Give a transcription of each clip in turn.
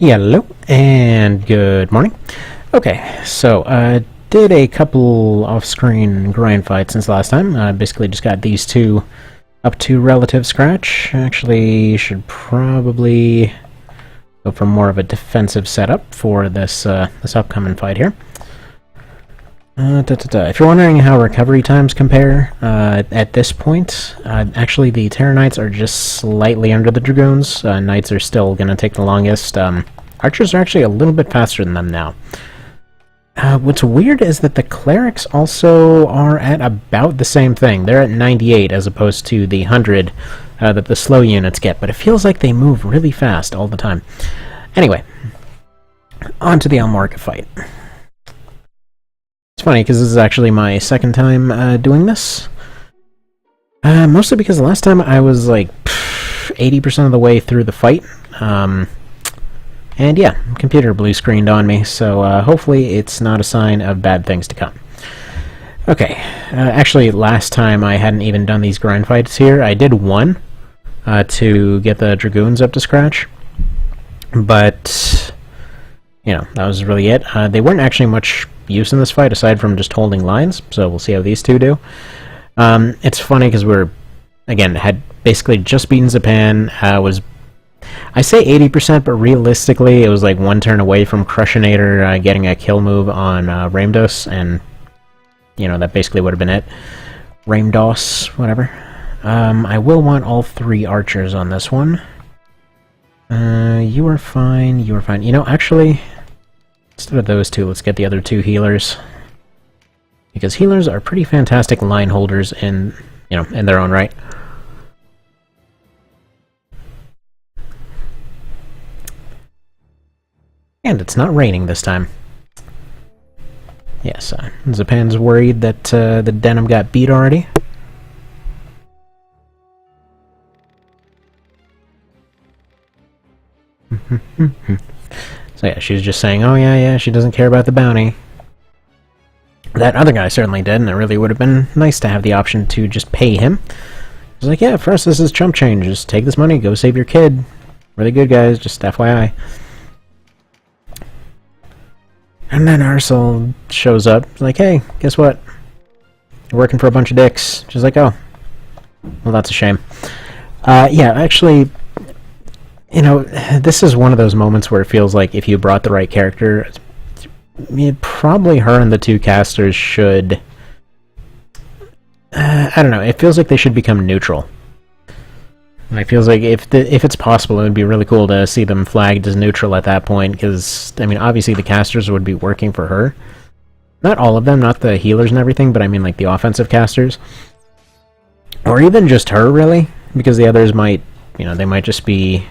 Hello, and good morning. Okay, so, did a couple off-screen grind fights since last time. Basically just got these two up to relative scratch. Actually, should probably go for more of a defensive setup for this, this upcoming fight here. If you're wondering how recovery times compare, at this point, actually the Terror Knights are just slightly under the Dragoons. Knights are still going to take the longest. Archers are actually a little bit faster than them now. What's weird is that the Clerics also are at about the same thing. They're at 98 as opposed to the 100 that the slow units get, but it feels like they move really fast all the time. Anyway, on to the Almarca fight. It's funny, because this is actually my second time doing this. Mostly because the last time I was like 80% of the way through the fight. And yeah, computer blue screened on me, so hopefully it's not a sign of bad things to come. Okay, actually last time I hadn't even done these grind fights here. I did one to get the Dragoons up to scratch, but you know, that was really it. They weren't actually much use in this fight aside from just holding lines, so we'll see how these two do. It's funny because had basically just beaten Zapan, I say 80%, but realistically it was like one turn away from Crushinator getting a kill move on Raimdos, and you know, that basically would have been it. Raimdos, whatever. I will want all three archers on this one. You are fine, you are fine. You know, actually, instead of those two, let's get the other two healers. Because healers are pretty fantastic line holders in, you know, in their own right. And it's not raining this time. Yes, Zapan's worried that the denim got beat already. So yeah, she was just saying, oh yeah, she doesn't care about the bounty. That other guy certainly did, and it really would have been nice to have the option to just pay him. He's like, yeah, for us this is chump change, just take this money, go save your kid. Really good, guys, just FYI. And then Ursel shows up, like, hey, guess what? You're working for a bunch of dicks. She's like, oh, well, that's a shame. Yeah, actually, you know, this is one of those moments where it feels like if you brought the right character, probably her and the two casters should... I don't know, it feels like they should become neutral. It feels like if it's possible, it would be really cool to see them flagged as neutral at that point, because, I mean, obviously the casters would be working for her. Not all of them, not the healers and everything, but I mean, like, the offensive casters. Or even just her, really, because the others might, you know, they might just be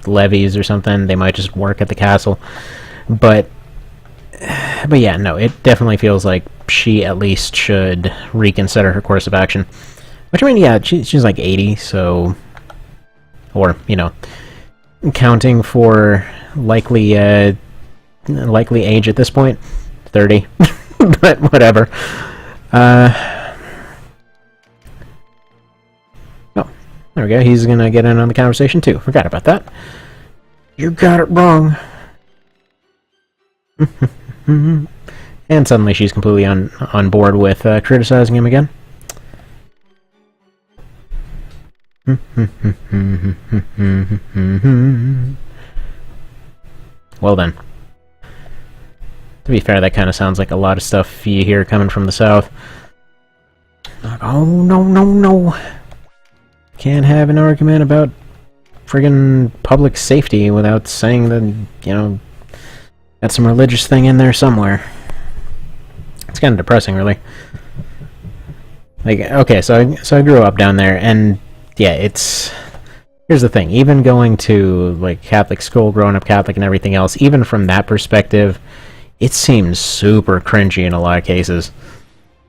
levies or something, they might just work at the castle. But yeah, no, it definitely feels like she at least should reconsider her course of action. Which, I mean, yeah, she's like 80, so... Or, you know, counting for likely age at this point, 30. But whatever. Oh, there we go. He's gonna get in on the conversation too. Forgot about that. You got it wrong. And suddenly she's completely on board with criticizing him again. Well then. To be fair, that kind of sounds like a lot of stuff you hear coming from the south. Like, oh, no. Can't have an argument about friggin' public safety without saying that, you know, got some religious thing in there somewhere. It's kind of depressing, really. Like, okay, so I grew up down there, and yeah, here's the thing, even going to, like, Catholic school, growing up Catholic and everything else, even from that perspective, it seems super cringy in a lot of cases.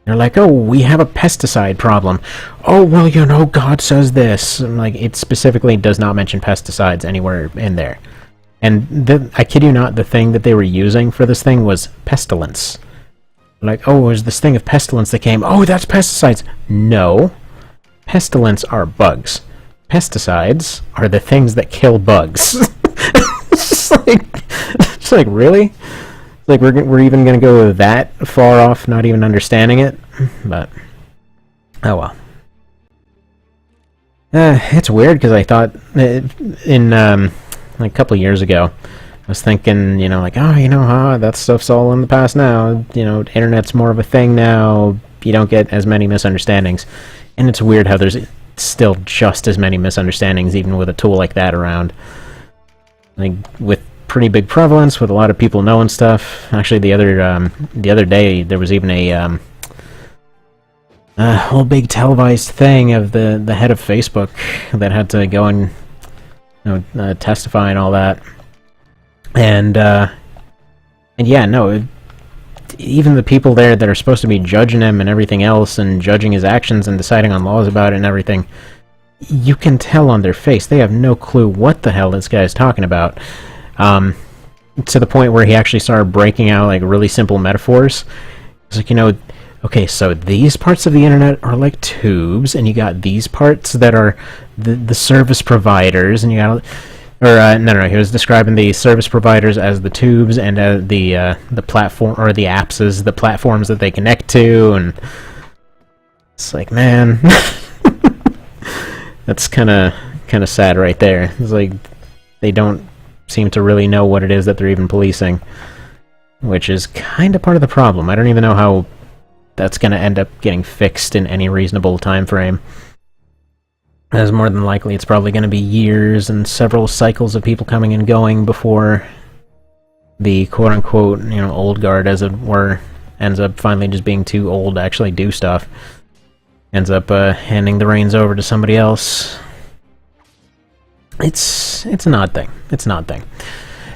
They're like, oh, we have a pesticide problem. Oh, well, you know, God says this. And, like, it specifically does not mention pesticides anywhere in there. And I kid you not, the thing that they were using for this thing was pestilence. Like, oh, it was this thing of pestilence that came. Oh, that's pesticides. No. Pestilence are bugs. Pesticides are the things that kill bugs. It's just like, It's like, really? Like, we're even gonna go that far off, not even understanding it? But, oh well. It's weird, because I thought, in, like, a couple of years ago, I was thinking, like, oh, that stuff's all in the past now, internet's more of a thing now, you don't get as many misunderstandings. And it's weird how there's still just as many misunderstandings, even with a tool like that around. Like, with pretty big prevalence, with a lot of people knowing stuff. Actually, the other day, there was even a whole big televised thing of the head of Facebook that had to go and testify and all that. And yeah, no, even the people there that are supposed to be judging him and everything else, and judging his actions and deciding on laws about it and everything, you can tell on their face they have no clue what the hell this guy is talking about. To the point where he actually started breaking out like really simple metaphors. It's like, okay, so these parts of the internet are like tubes, and you got these parts that are the service providers, and you got, no, he was describing the service providers as the tubes, and the platform, or the apps as the platforms that they connect to, and it's like, man, that's kind of sad right there. It's like they don't seem to really know what it is that they're even policing, which is kind of part of the problem. I don't even know how that's going to end up getting fixed in any reasonable time frame. As more than likely, it's probably going to be years and several cycles of people coming and going before the quote-unquote, old guard, as it were, ends up finally just being too old to actually do stuff. Ends up handing the reins over to somebody else. It's an odd thing. It's an odd thing.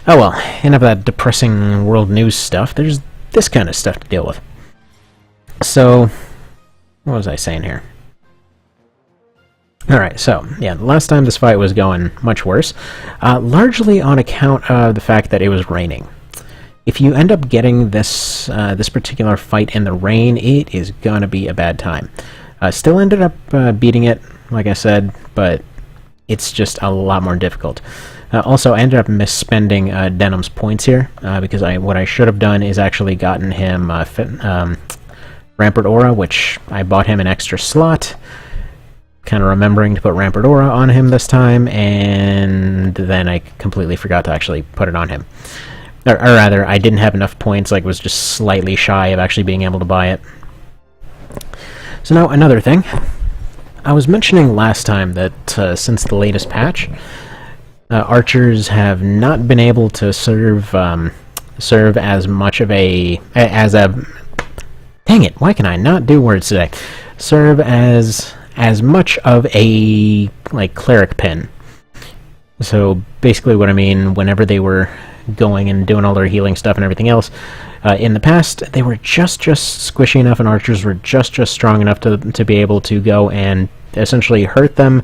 Oh well, enough of that depressing world news stuff. There's this kind of stuff to deal with. So, what was I saying here? Alright, so, yeah, the last time this fight was going much worse, largely on account of the fact that it was raining. If you end up getting this particular fight in the rain, it is gonna be a bad time. Still ended up beating it, like I said, but it's just a lot more difficult. Also, I ended up misspending Denham's points here, because what I should have done is actually gotten him Rampart Aura, which I bought him an extra slot, kind of remembering to put Rampart Aura on him this time, and then I completely forgot to actually put it on him. Or rather, I didn't have enough points, like was just slightly shy of actually being able to buy it. So now, another thing. I was mentioning last time that since the latest patch, archers have not been able to serve as much of a... Dang it, why can I not do words today? Serve as much of a, like, cleric pin. So, basically what I mean, whenever they were going and doing all their healing stuff and everything else, in the past, they were just squishy enough, and archers were just strong enough to be able to go and essentially hurt them,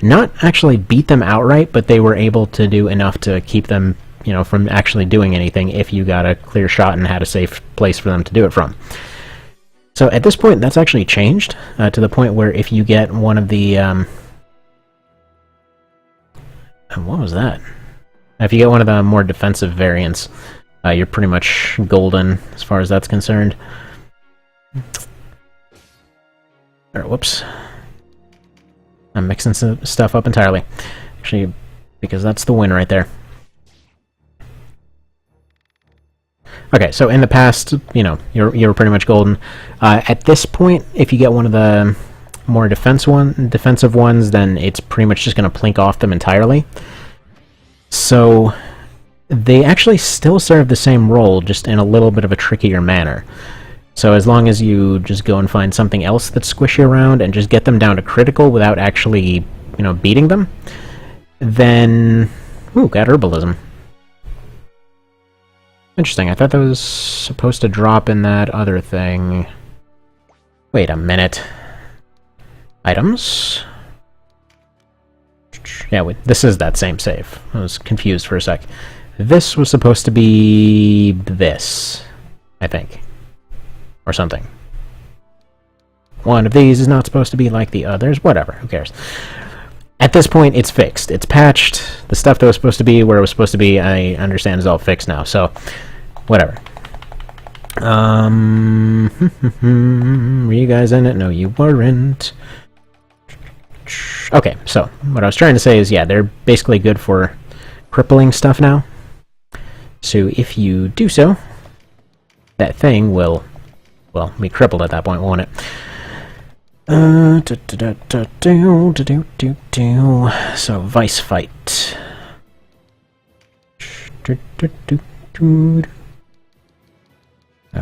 not actually beat them outright, but they were able to do enough to keep them, from actually doing anything if you got a clear shot and had a safe place for them to do it from. So at this point, that's actually changed, to the point where if you get one of the, what was that? If you get one of the more defensive variants, you're pretty much golden as far as that's concerned. Or, whoops. I'm mixing some stuff up entirely. Actually, because that's the win right there. Okay, so in the past, you're pretty much golden. At this point, if you get one of the more defensive ones, then it's pretty much just going to plink off them entirely. So they actually still serve the same role, just in a little bit of a trickier manner. So as long as you just go and find something else that's squishy around and just get them down to critical without actually, beating them, then... Ooh, got herbalism. Interesting, I thought that was supposed to drop in that other thing. Wait a minute. Items? Yeah, wait, this is that same save. I was confused for a sec. This was supposed to be this, I think. Or something. One of these is not supposed to be like the others. Whatever, who cares? At this point, it's fixed. It's patched. The stuff that was supposed to be where it was supposed to be, I understand, is all fixed now. So, whatever. Were you guys in it? No, you weren't. Okay, so what I was trying to say is, yeah, they're basically good for crippling stuff now. So if you do so, that thing will, well, be crippled at that point, won't it? So, Vice Fight.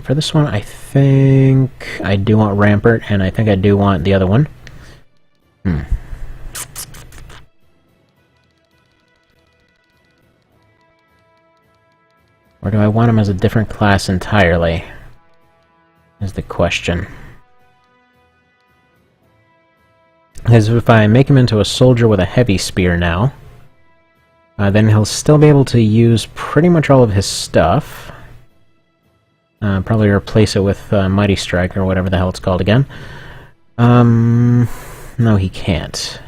For this one, I think I do want Rampart, and I think I do want the other one. Or do I want him as a different class entirely? Is the question. Because if I make him into a soldier with a heavy spear now, then he'll still be able to use pretty much all of his stuff. Probably replace it with Mighty Strike or whatever the hell it's called again. No, he can't.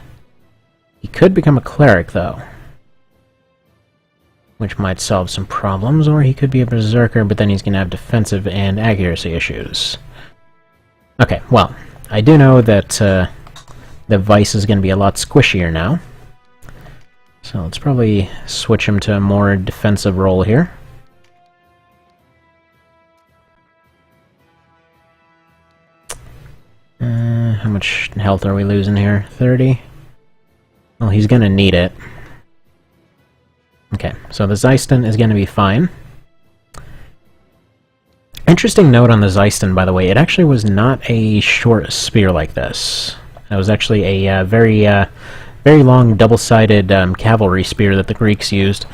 He could become a cleric, though, which might solve some problems, or he could be a berserker, but then he's going to have defensive and accuracy issues. Okay, well, I do know that the Vice is going to be a lot squishier now. So let's probably switch him to a more defensive role here. How much health are we losing here? 30? Well, he's going to need it. Okay, so the Zeiston is going to be fine. Interesting note on the Zeiston, by the way, it actually was not a short spear like this. It was actually a very long double-sided cavalry spear that the Greeks used.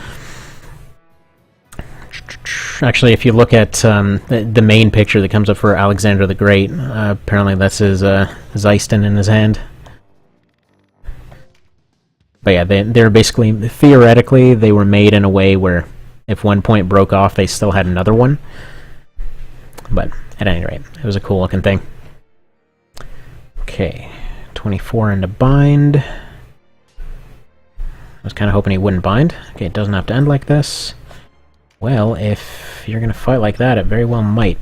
Actually, if you look at the main picture that comes up for Alexander the Great, apparently that's his Zeiston in his hand. But yeah, they're basically, theoretically, they were made in a way where if one point broke off, they still had another one. But at any rate, it was a cool looking thing. Okay, 24 into bind. I was kind of hoping he wouldn't bind. Okay, it doesn't have to end like this. Well, if you're going to fight like that, it very well might.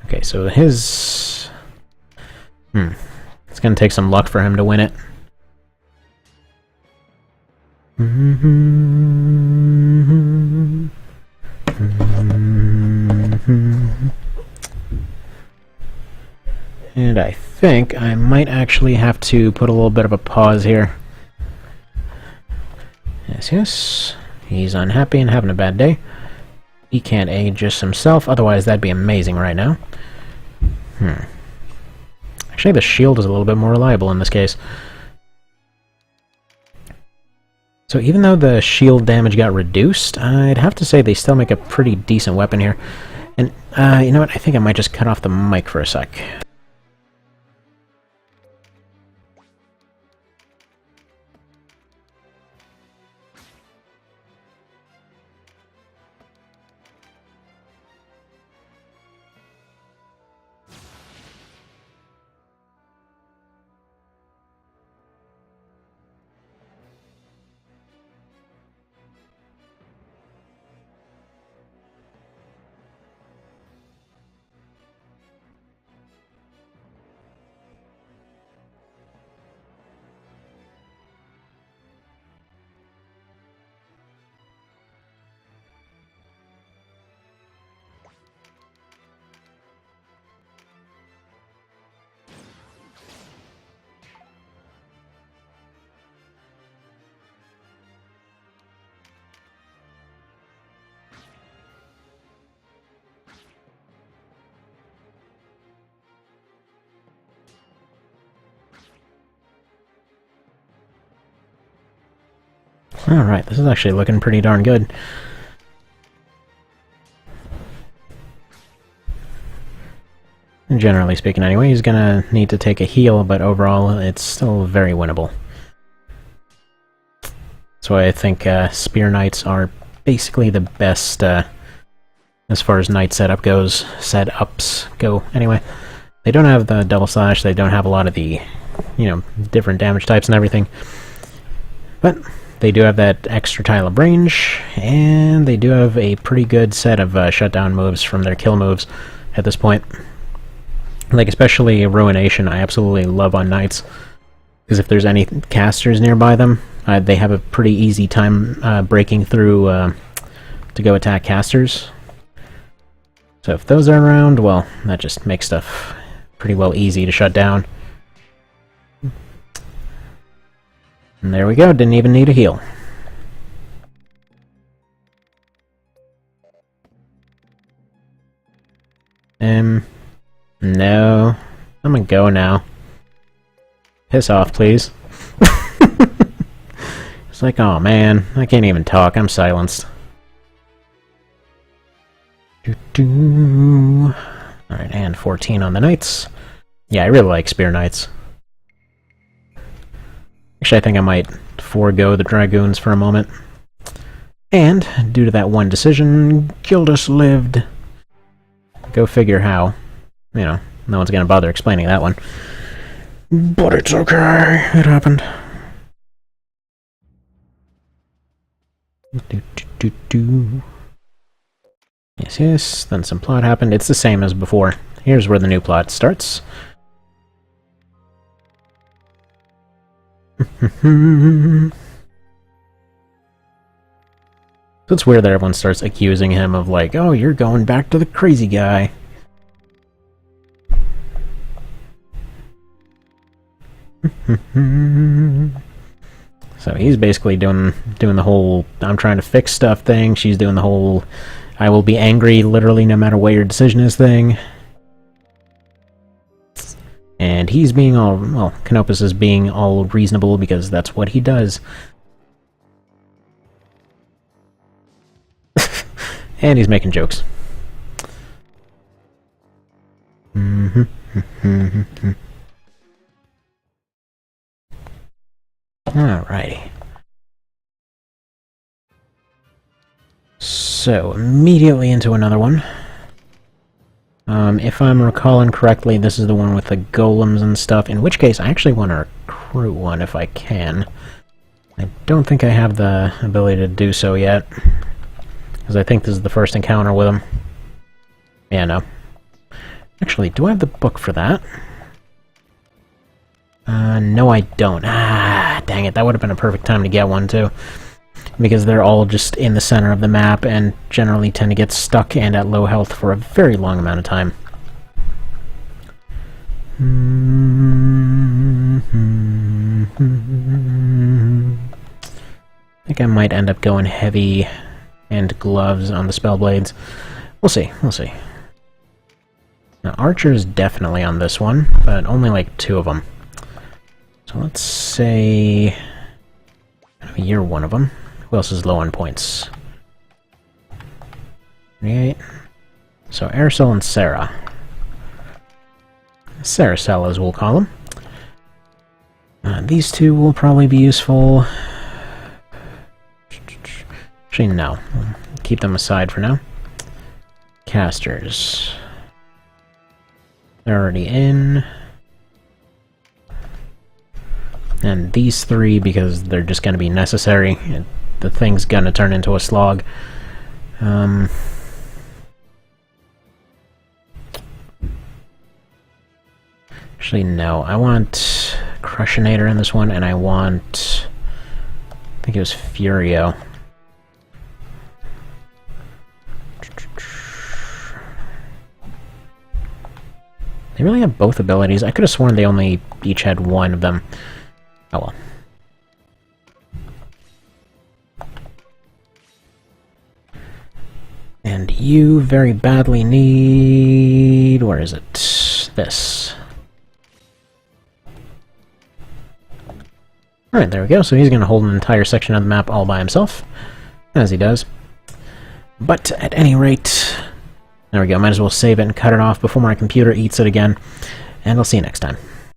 Okay, so his... It's going to take some luck for him to win it. And I think I might actually have to put a little bit of a pause here. Yes, yes. He's unhappy and having a bad day. He can't aid just himself, otherwise that'd be amazing right now. Actually, the shield is a little bit more reliable in this case. So even though the shield damage got reduced, I'd have to say they still make a pretty decent weapon here. And, you know what, I think I might just cut off the mic for a sec. Alright, this is actually looking pretty darn good. Generally speaking anyway, he's gonna need to take a heal, but overall it's still very winnable. That's why I think Spear Knights are basically the best as far as knight setups go anyway. They don't have the double slash, they don't have a lot of the you know, different damage types and everything. But they do have that extra tile of range, and they do have a pretty good set of shutdown moves from their kill moves at this point. Like, especially Ruination, I absolutely love on Knights, because if there's any casters nearby them, they have a pretty easy time breaking through to go attack casters. So if those are around, well, that just makes stuff pretty well easy to shut down. And there we go, didn't even need a heal. No. I'm gonna go now. Piss off, please. It's like, oh man, I can't even talk, I'm silenced. Alright, and 14 on the Knights. Yeah, I really like Spear Knights. Actually, I think I might forego the Dragoons for a moment. And, due to that one decision, Gildas lived. Go figure how. You know, no one's gonna bother explaining that one. But it's okay, it happened. Yes, yes, then some plot happened. It's the same as before. Here's where the new plot starts. So it's weird that everyone starts accusing him of like, oh, you're going back to the crazy guy. So he's basically doing the whole I'm trying to fix stuff thing. She's doing the whole I will be angry literally no matter what your decision is thing. And he's being all, well, Canopus is being all reasonable because that's what he does. And he's making jokes. Alrighty. So, immediately into another one. If I'm recalling correctly, this is the one with the golems and stuff, in which case I actually want to recruit one if I can. I don't think I have the ability to do so yet, because I think this is the first encounter with him. Yeah, no. Actually, do I have the book for that? No I don't. Ah, dang it, that would have been a perfect time to get one too. Because they're all just in the center of the map and generally tend to get stuck and at low health for a very long amount of time. I think I might end up going heavy and gloves on the Spellblades. We'll see, we'll see. Now, Archer's definitely on this one, but only like 2 of them. So let's say you're one of them. Who else is low on points? 38. So Aircel and Sarah. Saracel, as we'll call them. These 2 will probably be useful. Actually, no. We'll keep them aside for now. Casters. They're already in. And these 3, because they're just going to be necessary. The thing's going to turn into a slog. Actually, no. I want Crushinator in this one, and I want... I think it was Furio. They really have both abilities. I could have sworn they only each had one of them. Oh well. And you very badly need... where is it? This. Alright, there we go. So he's going to hold an entire section of the map all by himself. As he does. But at any rate... there we go. Might as well save it and cut it off before my computer eats it again. And I'll see you next time.